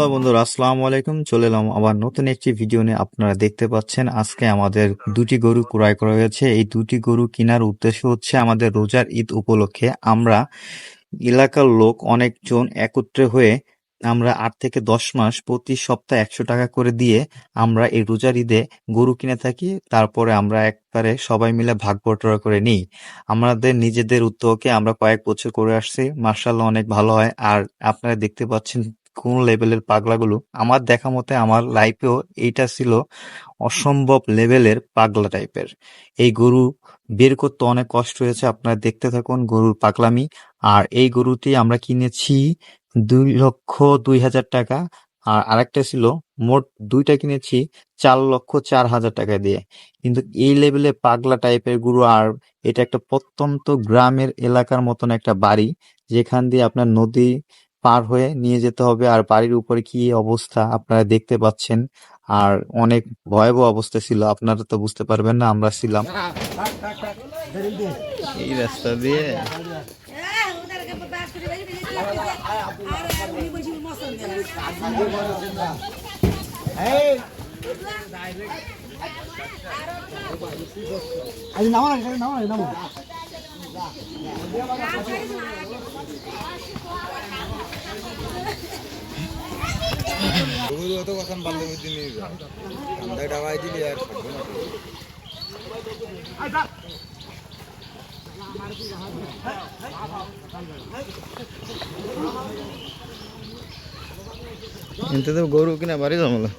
Hello বন্ধুরা, আসসালামু আলাইকুম। চলে এলাম আবার নতুন একটি ভিডিও নিয়ে। আপনারা দেখতে পাচ্ছেন আজকে আমাদের দুটি গরু ক্রয় করা হয়েছে। এই দুটি গরু কেনার উদ্দেশ্য হচ্ছে আমাদের রোজার ঈদ উপলক্ষে আমরা এলাকার লোক অনেকজন একত্রে হয়ে আমরা 8 থেকে 10 মাস প্রতি সপ্তাহে 100 টাকা করে দিয়ে আমরা এই রোজার ঈদে গরু কিনে থাকি। তারপরে আমরা একবারে সবাই মিলে ভাগ বটোয়ারা করে নিই। আমাদের নিজেদের উদ্যোগে আমরা কয়েক বছর করে আসছি, মার্শাল্লাহ অনেক ভালো হয়। আর আপনারা দেখতে পাচ্ছেন কোন লেভেলের পাগলাগুলো। আমার দেখা মতে আমার লাইফেও এইটা ছিল অসম্ভব লেভেলের পাগলা টাইপের। এই গরু বের করতে অনেক কষ্ট হয়েছে, আপনারা দেখতে থাকুন গরুর পাগলামি। আর এই গরুটি আমরা কিনেছি 2,02,000 টাকা। আর আরেকটা ছিল, মোট দুইটা কিনেছি 4,04,000 টাকা দিয়ে। কিন্তু এই লেভেলে পাগলা টাইপের গরু। আর এটা একটা প্রত্যন্ত গ্রামের এলাকার মতন একটা বাড়ি, যেখান দিয়ে আপনার নদী পার হয়ে নিয়ে যেতে হবে। আর বাড়ির উপরে কি অবস্থা আপনারা দেখতে পাচ্ছেন। আর অনেক ভয়াবহ অবস্থা ছিল, আপনারা তো বুঝতে পারবেন না, আমরা ছিলাম এই রাস্তা দিয়ে। ఇంత గోరు কিনা বাড়ি জমলা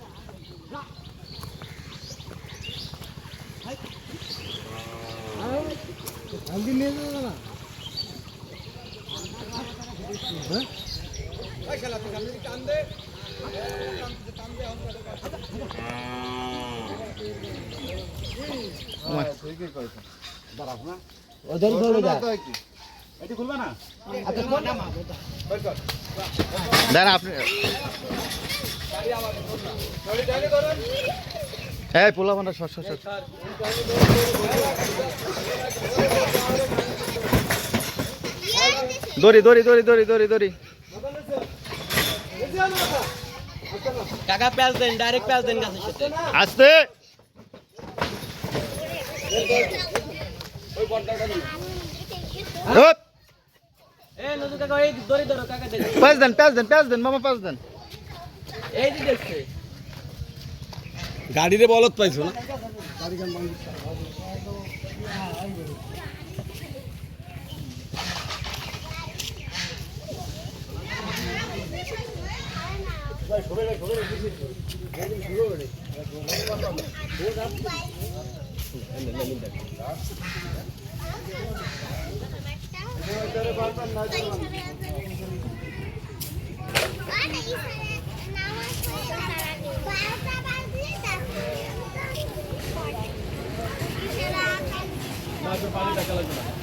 দেন আপনি। এই পোলা বানা সর সর সর। দড়ি দড়ি দড়ি দড়ি দড়ি দড়ি। কাকা প্যাচ দেন, ডাইরেক্ট প্যাচ দেন গাছের সাথে। আস্তে এই নজু কাকা এই দড়ি ধরো কাকা দেন। পাঁচ দেন পাঁচ দেন পাঁচ দেন মামা পাঁচ দেন। এই যে দেখছে গাড়িরে বলত পাইছো না? না